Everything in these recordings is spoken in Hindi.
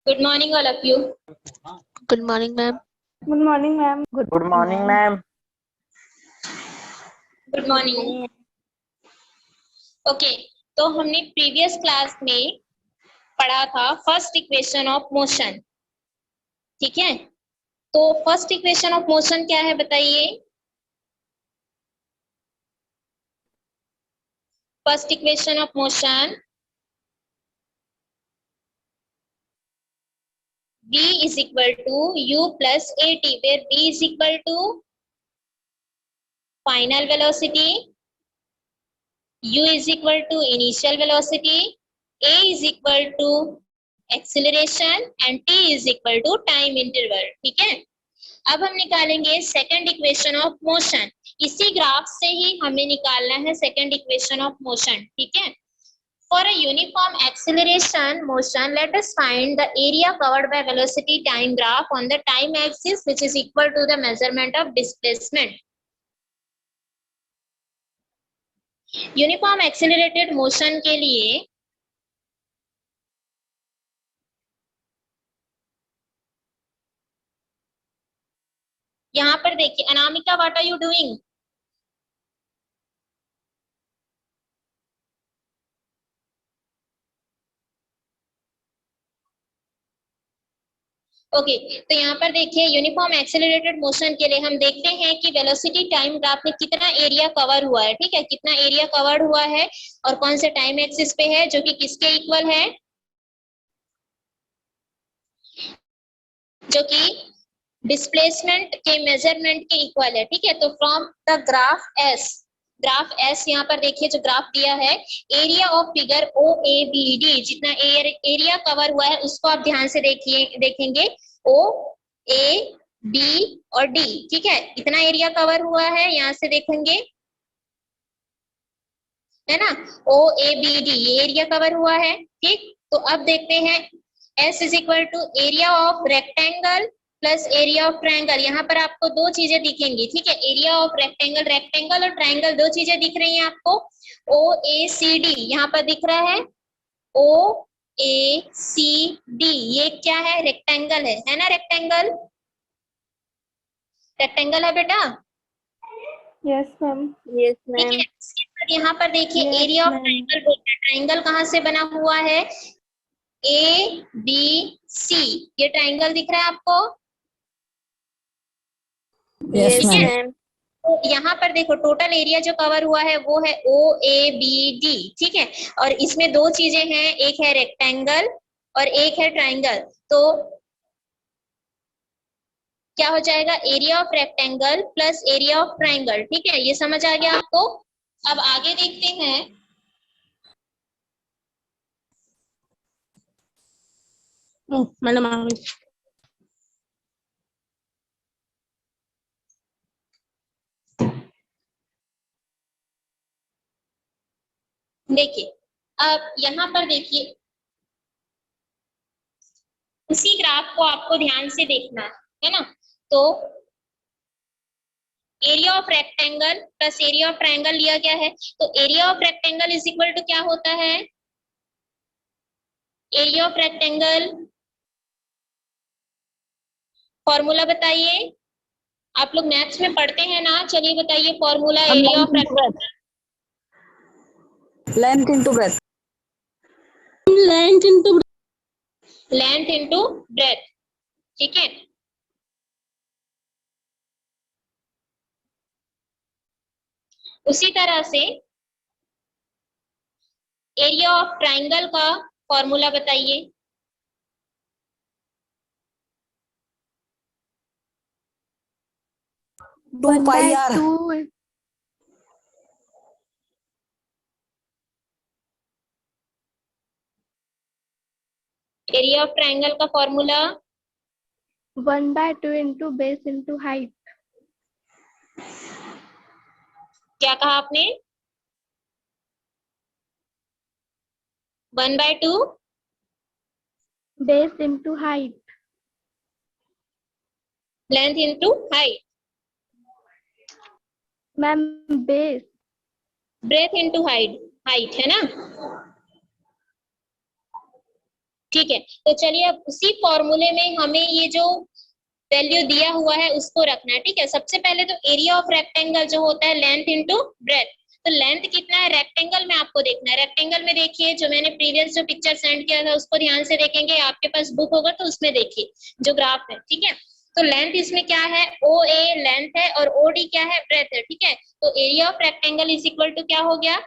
Good morning, all of you. Good morning, ma'am. Good morning, ma'am. Good morning, ma'am. Good morning. Okay तो हमने प्रीवियस क्लास में पढ़ा था फर्स्ट इक्वेशन ऑफ मोशन। ठीक है, तो फर्स्ट इक्वेशन ऑफ मोशन क्या है बताइए। First equation of motion v is equal to u plus at, where v is equal to final velocity, u is equal to initial velocity, a is equal to acceleration and t is equal to time interval। ठीक है, अब हम निकालेंगे सेकंड इक्वेशन ऑफ मोशन। इसी ग्राफ से ही हमें निकालना है सेकंड इक्वेशन ऑफ मोशन। ठीक है, for a uniform acceleration motion, let us find the area covered by velocity time graph on the time axis, which is equal to the measurement of displacement। Uniform accelerated motion के लिए यहाँ पर देखिए, Anamika what are you doing? Okay तो यहाँ पर देखिए, यूनिफॉर्म एक्सेलरेटेड मोशन के लिए हम देखते हैं कि वेलोसिटी टाइम ग्राफ में कितना एरिया कवर हुआ है। ठीक है, कितना एरिया कवर हुआ है और कौन से टाइम एक्सिस पे है, जो कि किसके इक्वल है, जो कि डिस्प्लेसमेंट के मेजरमेंट के इक्वल है। ठीक है, तो फ्रॉम द ग्राफ एस यहाँ पर देखिए जो ग्राफ दिया है, area of figure O A B D, जितना एरिया कवर हुआ है उसको आप ध्यान से देखेंगे ओ ए बी और डी। ठीक है, इतना एरिया कवर हुआ है, यहाँ से देखेंगे है ना, ओ ए बी डी, ये एरिया कवर हुआ है। ठीक, तो अब देखते हैं S is equal to area of rectangle plus area of triangle. यहाँ पर आपको दो चीजें दिखेंगी। ठीक है, एरिया ऑफ रेक्टेंगल और ट्रायंगल दो चीजें दिख रही हैं आपको। ओ ए सी डी यहाँ पर दिख रहा है, ओ ए सी डी, ये क्या है, रेक्टेंगल है ना, रेक्टेंगल है बेटा। Yes, ma'am. Yes, ठीक ma'am. है, इसके बाद यहाँ पर देखिए Yes, area of ma'am. Triangle बोलते हैं। ट्रायंगल कहाँ से बना हुआ है, ए बी सी, ये ट्रायंगल दिख रहा है आपको। Yes, ठीक है, ma'am. तो यहाँ पर देखो टोटल एरिया जो कवर हुआ है वो है ओ ए बी डी। ठीक है, और इसमें दो चीजें हैं, एक है रेक्टेंगल और एक है ट्रायंगल। तो क्या हो जाएगा, area of rectangle plus area of triangle. ठीक है, ये समझ आ गया आपको। अब आगे देखते हैं, मैडम देखिए अब यहाँ पर देखिए, उसी ग्राफ को आपको ध्यान से देखना है ना। तो area of rectangle plus area of triangle लिया गया है, तो area of rectangle is equal to क्या होता है, एरिया ऑफ रेक्टेंगल फॉर्मूला बताइए। आप लोग मैथ्स में पढ़ते हैं ना, चलिए बताइए formula area of rectangle. Length into breadth. Length into breadth. ठीक है, उसी तरह से एरिया ऑफ ट्रायंगल का फॉर्मूला बताइए। Two pi r. Area of triangle का formula 1/2 into base into height. क्या कहा आपने, 1/2 Base into height. Length into height, Ma'am, base. Breadth into height, height है ना। ठीक है, तो चलिए अब उसी फॉर्मूले में हमें ये जो वैल्यू दिया हुआ है उसको रखना है। ठीक है, सबसे पहले तो एरिया ऑफ रेक्टेंगल जो होता है लेंथ इंटू ब्रेथ, तो लेंथ कितना है रेक्टेंगल में आपको देखना है। रेक्टेंगल में देखिए, जो मैंने प्रीवियस जो पिक्चर सेंड किया था उसको ध्यान से देखेंगे, आपके पास बुक होगा तो उसमें देखिए जो ग्राफ है। ठीक है, तो लेंथ इसमें क्या है, ओ ए लेंथ है और ओ डी क्या है, ब्रेथ है। ठीक है, तो area of rectangle is equal to क्या हो गया,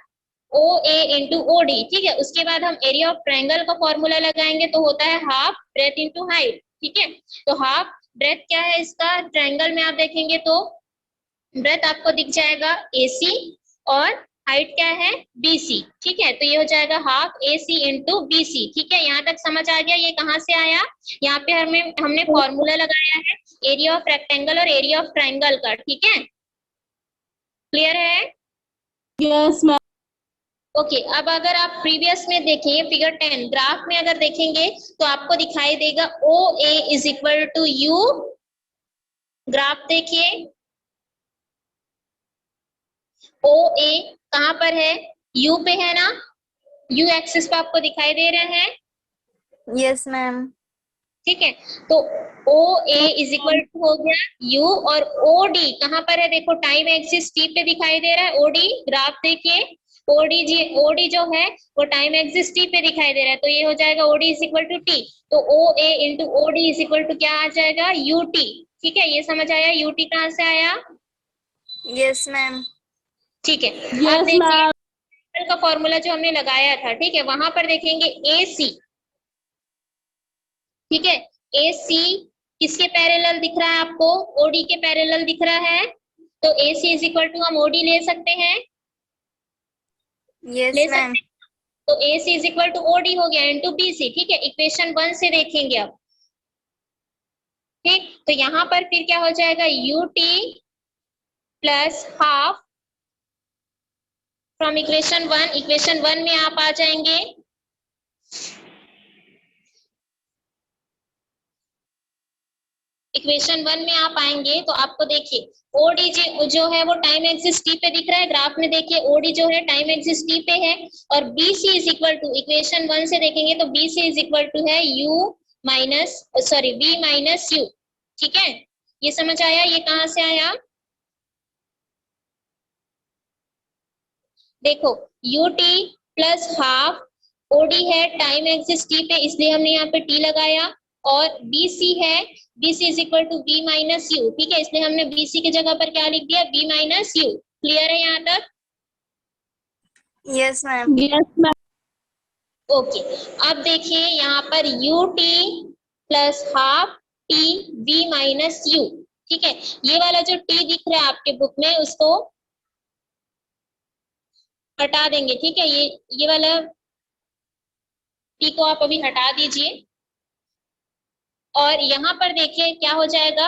ओ ए इंटू ओ डी। ठीक है, उसके बाद हम एरिया ऑफ ट्रायंगल का फॉर्मूला लगाएंगे तो होता है हाफ ब्रेथ इंटू हाइट। ठीक है, तो हाफ ब्रेथ क्या है इसका, ट्रायंगल में आप देखेंगे तो ब्रेथ आपको दिख जाएगा AC और हाइट क्या है BC। ठीक है, तो ये हो जाएगा हाफ AC इंटू BC। ठीक है, यहाँ तक समझ आ गया, ये कहाँ से आया, यहाँ पे हमने फॉर्मूला लगाया है एरिया ऑफ रेक्टेंगल और एरिया ऑफ ट्रायंगल का। ठीक है, क्लियर है? Yes ma'am. ओके, अब अगर आप प्रीवियस में देखें फिगर 10 ग्राफ में अगर देखेंगे तो आपको दिखाई देगा OA is equal to U। Graph देखिए, OA कहाँ पर है, U पे है ना, U एक्सिस पे आपको दिखाई दे रहे हैं। Yes, ma'am. ठीक है, तो OA इज इक्वल टू हो गया U और OD कहाँ पर है, देखो टाइम एक्सिस T पे दिखाई दे रहा है। OD ग्राफ देखिए, OD जो है वो टाइम एक्सिस T पे दिखाई दे रहा है, तो ये हो जाएगा OD is equal to T। तो OA into OD is equal to क्या आ जाएगा, UT। ठीक है, ये समझ आया, UT कहाँ से आया? Yes, ma'am. ठीक है, अब यस देखिए मैम। का फॉर्मूला जो हमने लगाया था, ठीक है, वहां पर देखेंगे AC। ठीक है, AC किसके पैरेलल दिख रहा है आपको, OD के पैरेलल दिख रहा है, तो AC इज इक्वल टू हम OD ले सकते हैं, Yes, ले ma'am. सकते हैं। तो AC is equal to OD हो गया इनटू BC। ठीक है, इक्वेशन 1 से देखेंगे अब। ठीक, तो यहाँ पर फिर क्या हो जाएगा, UT plus half from equation 1। Equation 1 में आप आ जाएंगे, इक्वेशन 1 में आप आएंगे तो आपको देखिए ओडी जो है वो टाइम एक्सिस टी पे दिख रहा है। ग्राफ में देखिए ओडी जो है टाइम एक्सिस टी पे है और BC is equal to, equation 1 से देखेंगे तो बीसी इज इक्वल टू है U minus sorry B minus U. ठीक है, ये समझ आया, ये कहां से आया, देखो यूटी प्लस हाफ, ओडी है टाइम एक्सिस टी पे इसलिए हमने यहाँ पे टी लगाया, और BC है, BC is equal to B minus U. ठीक है, इसलिए हमने BC की जगह पर क्या लिख दिया, B माइनस यू। क्लियर है यहाँ तक? Yes, ma'am. Yes ma'am. Okay, अब देखिए यहाँ पर UT plus half T B minus U. ठीक है, ये वाला जो T दिख रहा है आपके बुक में उसको हटा देंगे। ठीक है, ये वाला T को आप अभी हटा दीजिए और यहाँ पर देखिए क्या हो जाएगा,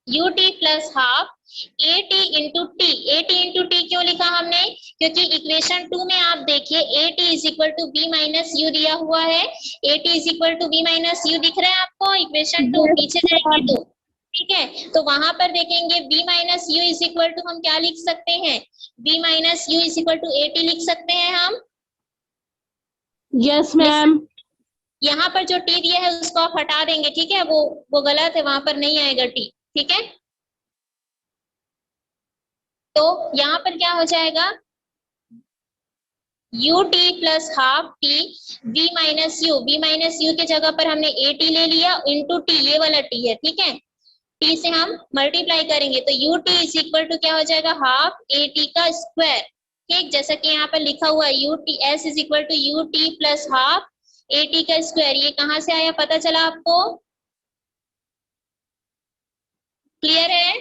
UT plus half AT into T. AT into T क्यों लिखा हमने, क्योंकि इक्वेशन 2 में आप देखिए AT is equal to B minus U दिया हुआ है। AT is equal to B minus U दिख रहा है आपको इक्वेशन 2, पीछे जाएंगे तो। ठीक है, तो वहां पर देखेंगे B minus U is equal to हम क्या लिख सकते हैं, B minus U is equal to AT लिख सकते हैं हम। Yes ma'am. यहाँ पर जो टी दिया है उसको आप हटा देंगे। ठीक है, वो गलत है, वहां पर नहीं आएगा टी। ठीक है, तो यहाँ पर क्या हो जाएगा, UT plus half T B minus you, B minus you के जगह पर हमने AT ले लिया इंटू टी, ये वाला टी है। ठीक है, टी से हम मल्टीप्लाई करेंगे तो UT इज इक्वल टू क्या हो जाएगा, हाफ AT का स्क्वायर। ठीक, जैसा कि यहाँ पर लिखा हुआ है UT S is equal to UT plus half AT का स्क्वायर। ये कहां से आया पता चला आपको, क्लियर है?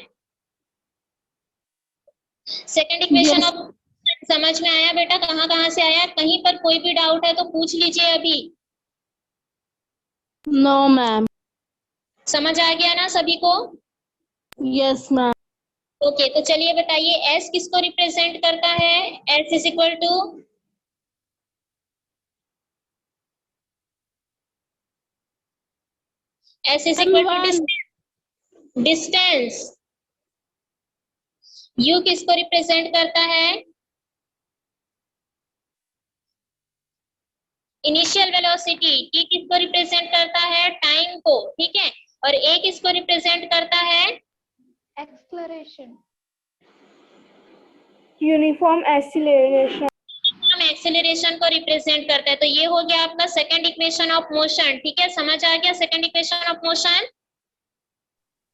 Second equation yes. अब समझ में आया बेटा, कहां कहां से आया, कहीं पर कोई भी डाउट है तो पूछ लीजिए अभी। No ma'am. समझ आ गया ना सभी को? Yes ma'am. ओके, तो चलिए बताइए S किसको रिप्रेजेंट करता है, S is equal to, S is equal to distance. U किसको रिप्रेजेंट करता है, इनिशियल वेलोसिटी टी किसको रिप्रेजेंट करता है, टाइम को, ठीक है, और ए किसको रिप्रेजेंट करता है, एक्सलरेशन। Uniform acceleration. हम एक्सेलरेशन को रिप्रेजेंट करता है। तो ये हो गया आपका सेकंड इक्वेशन ऑफ मोशन, ठीक है, समझ आ गया second equation of motion.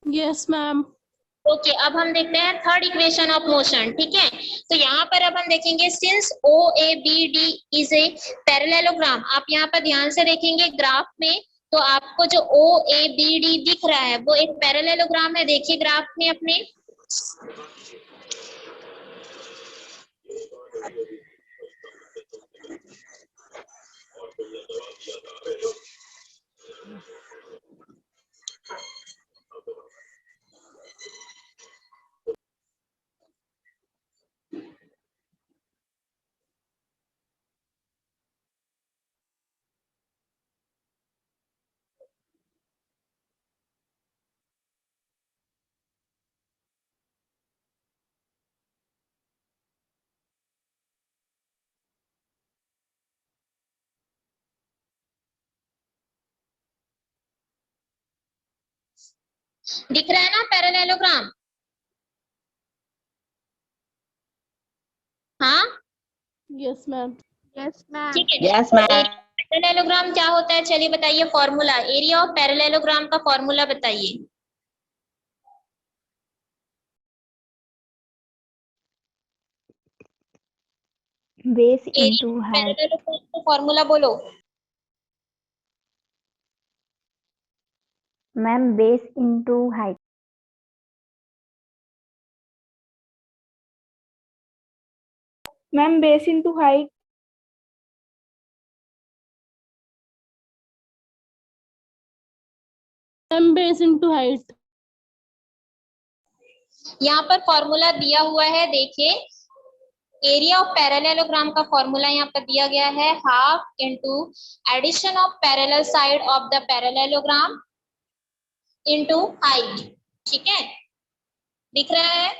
Yes ma'am. Okay, अब हम देखते हैं थर्ड इक्वेशन ऑफ मोशन, ठीक है। तो यहाँ पर अब हम देखेंगे since O A B D is a parallelogram, आप यहाँ पर ध्यान से देखेंगे ग्राफ में, तो आपको जो ओ ए बी डी दिख रहा है वो एक पैरेललोग्राम है। देखिए ग्राफ में अपने, दिख रहा है ना पैरेललोग्राम, हाँ यस मैम। Yes ma'am. ठीक है। Yes, तो ma'am. पैरेललोग्राम क्या होता है, चलिए बताइए फॉर्मूला, एरिया ऑफ पैरेललोग्राम का फॉर्मूला बताइए। Base into height. पैरेललोग्राम का फॉर्मूला बोलो। Ma'am base into height. Ma'am base into height. Ma'am base into height. यहाँ पर फॉर्मूला दिया हुआ है, देखिए एरिया ऑफ पैरेललोग्राम का फॉर्मूला यहाँ पर दिया गया है, half into addition of parallel side of the parallelogram into height, ठीक है, दिख रहा है।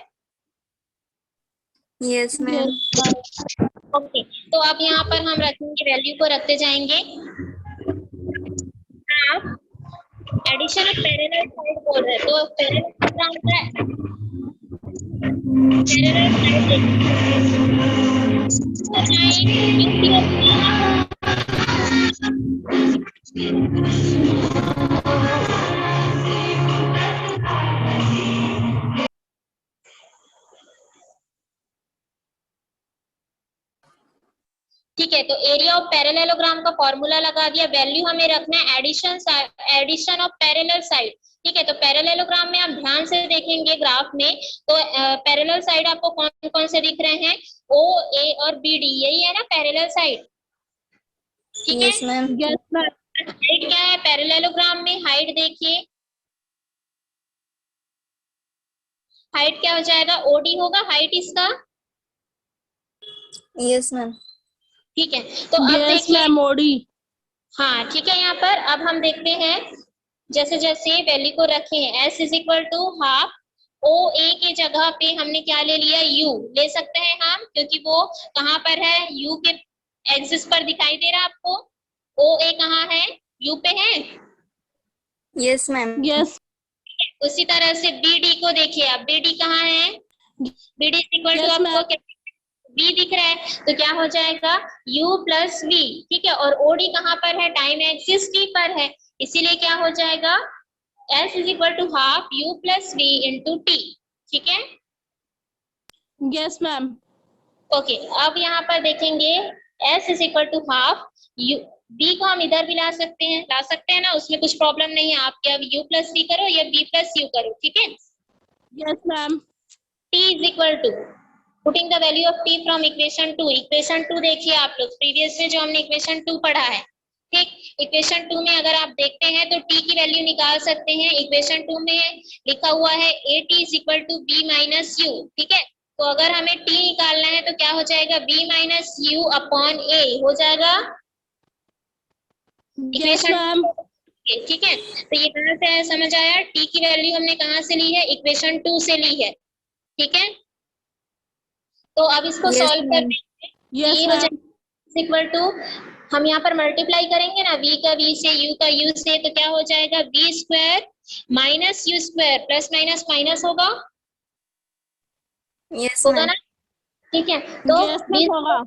Yes, ma'am. ओके, तो अब यहाँ पर हम रखेंगे, वैल्यू को रखते जाएंगे, half addition of parallel side बोल रहे हैं, तो पैरेललोग्राम का पैरेलल ठीक है। तो एरिया ऑफ पैरेललोग्राम का फॉर्मूला लगा दिया, वैल्यू हमें रखना है एडिशन ऑफ पैरेलल साइड, ठीक है। तो पैरेललोग्राम में आप ध्यान से देखेंगे ग्राफ में, तो पैरेलल साइड आपको कौन कौन से दिख रहे हैं, ओ ए और बी डी, यही है ना पैरेलल साइड, ठीक है। Yes, ma'am. Yes ma'am. Height क्या है पैरेललोग्राम में, हाइट देखिए, हाइट क्या हो जाएगा, ओडी होगा हाइट इसका, Yes, ma'am. ठीक है। तो अब यस देखिए, मैम ओडी। हाँ ठीक है, यहाँ पर अब हम देखते हैं जैसे जैसे वैल्यू को रखे हैं, s is equal to half O A की जगह पे हमने क्या ले लिया, यू ले सकते हैं हम, क्योंकि वो कहाँ पर है, यू के एक्सिस पर दिखाई दे रहा है आपको, ओ ए कहाँ है, यू पे है। Yes, ma'am. यस। उसी तरह से बी डी को देखिए, अब बी डी कहाँ है, B D equal to Yes, आपको ma'am. क्या बी दिख रहा है, तो क्या हो जाएगा u प्लस वी, ठीक है, और ओडी कहाँ पर है, टाइम एक्सिस टी पर है, इसीलिए क्या हो जाएगा, s is equal to half u plus V into T, ठीक है। Yes ma'am. ओके, अब यहाँ पर देखेंगे s is equal to half u, b को हम इधर भी ला सकते हैं ना, उसमें कुछ प्रॉब्लम नहीं है, आप क्या u प्लस v करो या b प्लस u करो, ठीक है। Yes ma'am. t is equal to putting the value of t from equation 2, इक्वेशन 2 देखिए आप लोग, प्रीवियस में जो हमने इक्वेशन 2 पढ़ा है, ठीक, इक्वेशन 2 में अगर आप देखते हैं तो t की वैल्यू निकाल सकते हैं, इक्वेशन 2 में लिखा हुआ है at is equal to b minus U, ठीक है। तो अगर हमें t निकालना है तो क्या हो जाएगा, b minus you upon a हो जाएगा, यस इक्वेशन मैम। ठीक है। तो ये कहाँ से आया, समझ आया, t की वैल्यू हमने कहाँ से ली है, इक्वेशन 2 से ली है, ठीक है। तो अब इसको Yes, सॉल्व ma'am. करते हैं, यस ये हो मैम। जाएगा इक्वल टू हम यहाँ पर मल्टीप्लाई करेंगे ना, v का v से, u का u से, तो क्या हो जाएगा, v square minus u square, plus minus minus होगा, Yes, होगा ma'am. ना, ठीक है। तो Yes, v ma'am, होगा।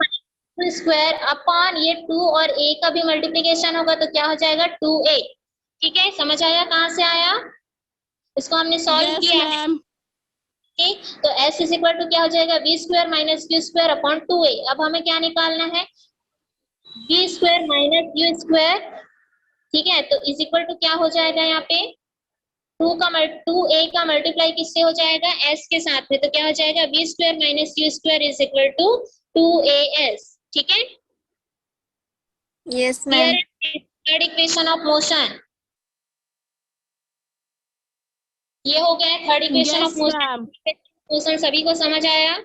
स्क्वायर अपॉन ये 2 और a का भी मल्टीप्लीकेशन होगा, तो क्या हो जाएगा 2a। ठीक है, समझ आया कहाँ से आया, इसको हमने सॉल्व Yes, किया है। ma'am. ठीक, तो s इज इक्वल टू क्या हो जाएगा, v square minus u square upon 2a। अब हमें क्या निकालना है, v square minus u square, ठीक है। तो इज इक्वल टू क्या हो जाएगा, यहाँ पे 2a का मल्टीप्लाई किससे हो जाएगा, s के साथ में, तो क्या हो जाएगा, v square minus u square is equal to 2as। ठीक है, Yes, क्लियर ma'am. है, थर्ड इक्वेशन ऑफ मोशन ये हो गया है, third equation of Yes, motion. ma'am. Motion सभी को समझ आया,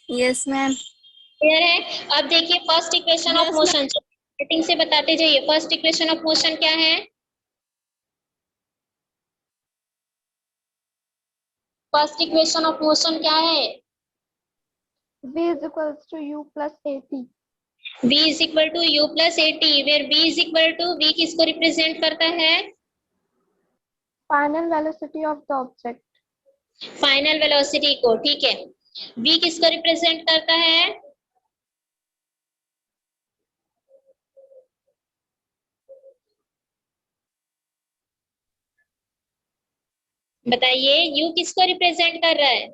Yes, ma'am. क्लियर है। अब देखिए first equation of Yes, motion, writing से बताते जाइए, फर्स्ट इक्वेशन ऑफ मोशन क्या है, फर्स्ट इक्वेशन ऑफ मोशन क्या है, V is equals to U plus AT. v is equal to U plus A T, where v is equal to, v किसको रिप्रेजेंट करता है, Final velocity of the object. Final velocity को, ठीक है। v किसको रिप्रेजेंट करता है, बताइए, u किसको रिप्रेजेंट कर रहा है,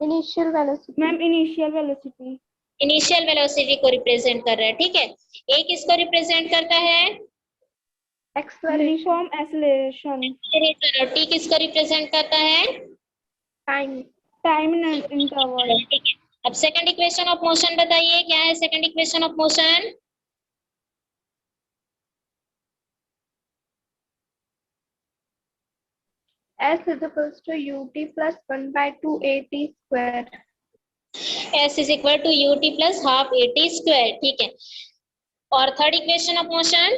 Initial velocity. Ma'am, initial velocity. Initial velocity को रिप्रेजेंट कर रहा है, ठीक है। a किसको रिप्रेजेंट करता है, Acceleration. Uniform acceleration. और t किसको रिप्रेजेंट करता है, Time. Time interval. ठीक है। अब सेकंड इक्वेशन ऑफ मोशन बताइए, क्या है second equation of motion, S is equals to UT plus 1 by 2 AT square. s is equal to U T plus half A T square, ठीक है। और third equation of motion,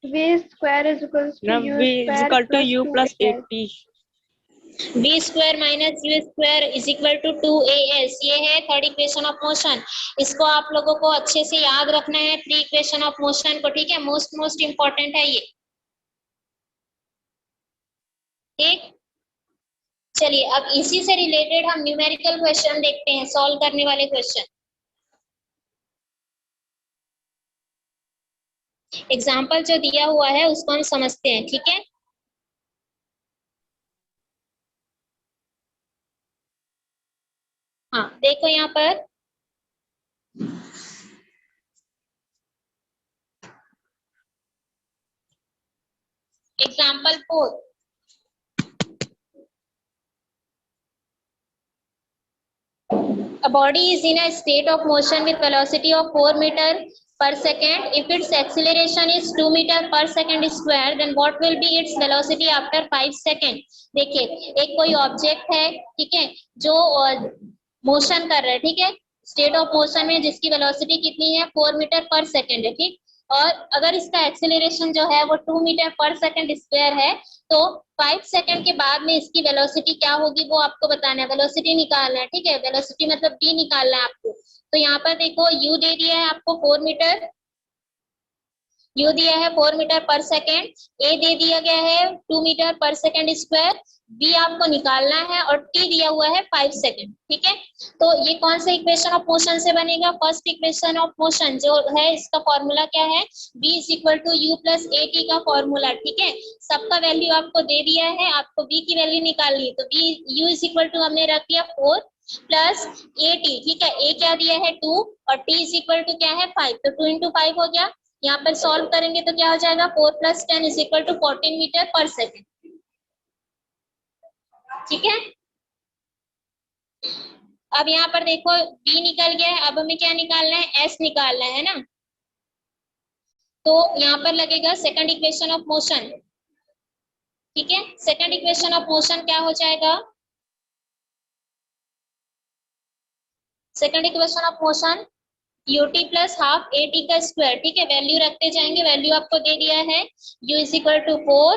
V square is equals to Ma'am, U V is square equal to plus U plus 2AS. 80. v square minus u square is equal to 2as, ये है थर्ड इक्वेशन ऑफ मोशन। इसको आप लोगों को अच्छे से याद रखना है, थ्री इक्वेशन ऑफ मोशन को, ठीक है, मोस्ट इंपॉर्टेंट है ये, ठीक। चलिए अब इसी से रिलेटेड हम न्यूमेरिकल क्वेश्चन देखते हैं, सॉल्व करने वाले क्वेश्चन। एग्जाम्पल जो दिया हुआ है उसको हम समझते हैं, ठीक है। हाँ देखो यहाँ पर, example 4, a body is in a state of motion with velocity of 4 meter per second. If its acceleration is 2 meter per second square, then what will be its velocity after 5 second? देखिए एक कोई ऑब्जेक्ट है, ठीक है, जो मोशन कर रहा है, ठीक है, स्टेट ऑफ मोशन में, जिसकी वेलोसिटी कितनी है, 4 मीटर पर सेकेंड है, ठीक। और अगर इसका एक्सेलरेशन जो है वो 2 मीटर पर सेकेंड स्क्वायर है, तो 5 सेकंड के बाद में इसकी वेलोसिटी क्या होगी वो आपको बताना है, वेलोसिटी निकालना है, ठीक है, वेलोसिटी मतलब v निकालना है आपको। तो यहाँ पर देखो u दे दिया है आपको 4 मीटर, u दिया है 4 मीटर पर सेकेंड, a दे दिया गया है 2 metre per second square, v आपको निकालना है, और t दिया हुआ है 5 सेकेंड, ठीक है। तो ये कौन सा इक्वेशन ऑफ मोशन से बनेगा, फर्स्ट इक्वेशन ऑफ मोशन जो है, इसका फॉर्मूला क्या है, v is equal to U plus A T का फॉर्मूला, ठीक है। सबका वैल्यू आपको दे दिया है, आपको v की वैल्यू निकालनी है, तो v u is equal to हमने रख दिया 4 प्लस ए टी, ठीक है, a क्या दिया है 2 और t इज इक्वल टू क्या है 5, तो 2 into 5 हो गया। यहाँ पर सॉल्व करेंगे तो क्या हो जाएगा, 4 plus 10 is equal to 14 metre per second, ठीक है। अब यहाँ पर देखो v निकल गया है, अब हमें क्या निकालना है, s निकालना है ना, तो यहाँ पर लगेगा सेकंड इक्वेशन ऑफ मोशन, ठीक है। सेकंड इक्वेशन ऑफ मोशन क्या हो जाएगा, second equation of motion ut plus half A T का स्क्वायर, ठीक है, वैल्यू रखते जाएंगे, वैल्यू आपको दे दिया है u is equal to 4,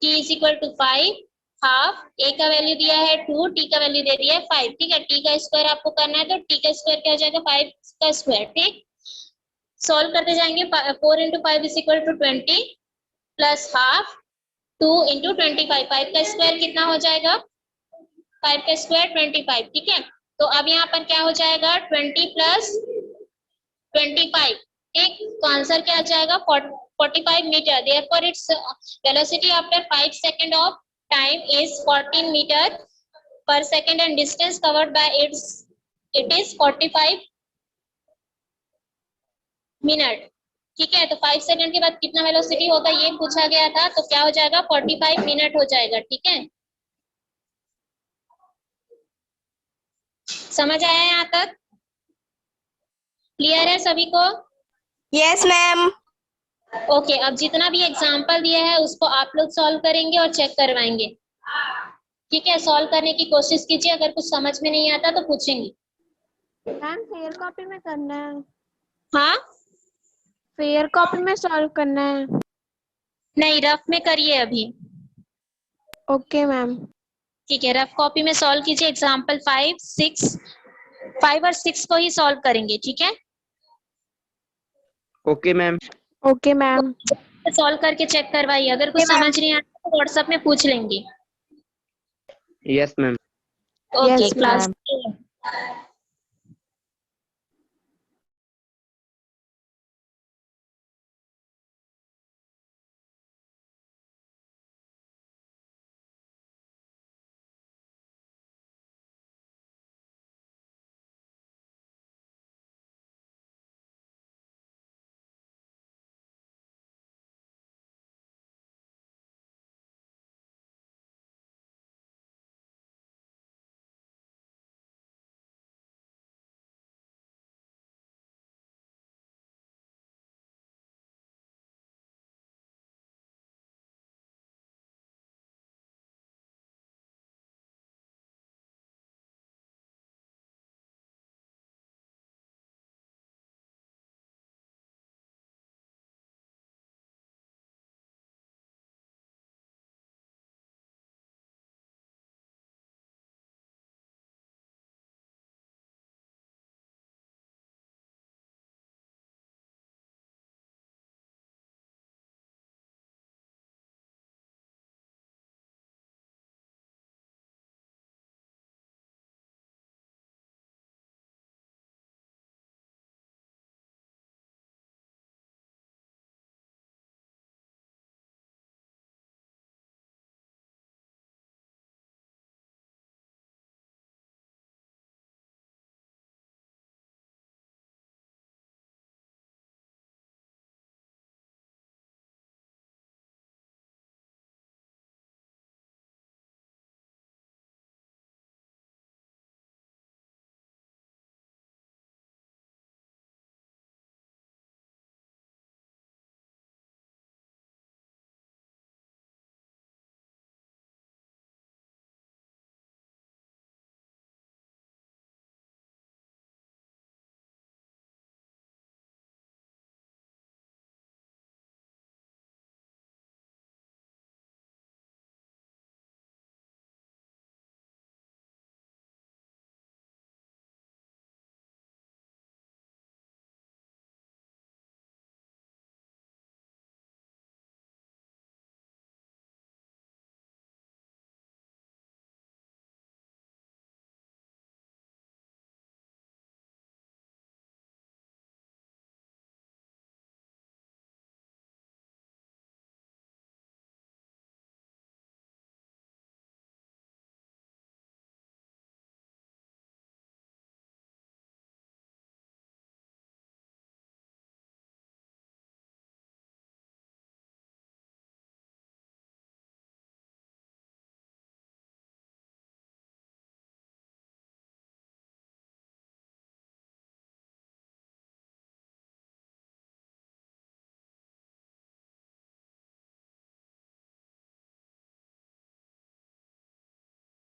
t is equal to 5, half, a का वैल्यू दिया है 2, t का वैल्यू दे दिया है 5, ठीक है। t का स्क्वायर आपको करना है तो t का स्क्वायर क्या हो जाएगा 5 का स्क्वायर, ठीक। सॉल्व करते जाएंगे। 4 into 5 is equal to 20 plus half 2 into 25, 5 का स्क्वायर कितना हो जाएगा 5 का स्क्वायर 25, ठीक है। तो अब यहाँ पर क्या हो जाएगा 20 प्लस 25, ठीक। तो आंसर क्या आ जाएगा 45 metre. Therefore its velocity after 5 second of time is 14 metre per second and distance covered by it is 45 minute, ठीक है। तो 5 सेकंड के बाद कितना वेलोसिटी होगा ये पूछा गया था, तो क्या हो जाएगा 45 मिनट हो जाएगा, ठीक है। समझ आया यहाँ तक? क्लियर है सभी को? Yes ma'am. ओके, अब जितना भी एग्जाम्पल दिया है उसको आप लोग सॉल्व करेंगे और चेक करवाएंगे, ठीक है। सॉल्व करने की कोशिश कीजिए, अगर कुछ समझ में नहीं आता तो पूछेंगे। मैम फेयर कॉपी में करना है, हाँ, फेयर कॉपी में सॉल्व करना है। नहीं रफ में करिए अभी, ओके मैम। ठीक है। रफ कॉपी में सॉल्व कीजिए। एग्जाम्पल 5 और 6 को ही सॉल्व करेंगे, ठीक है। Okay ma'am. Okay ma'am. Solve करके चेक करवाइए, अगर कुछ समझ नहीं आता तो व्हाट्सएप में पूछ लेंगे। Yes ma'am. Okay, Yes, class ma'am.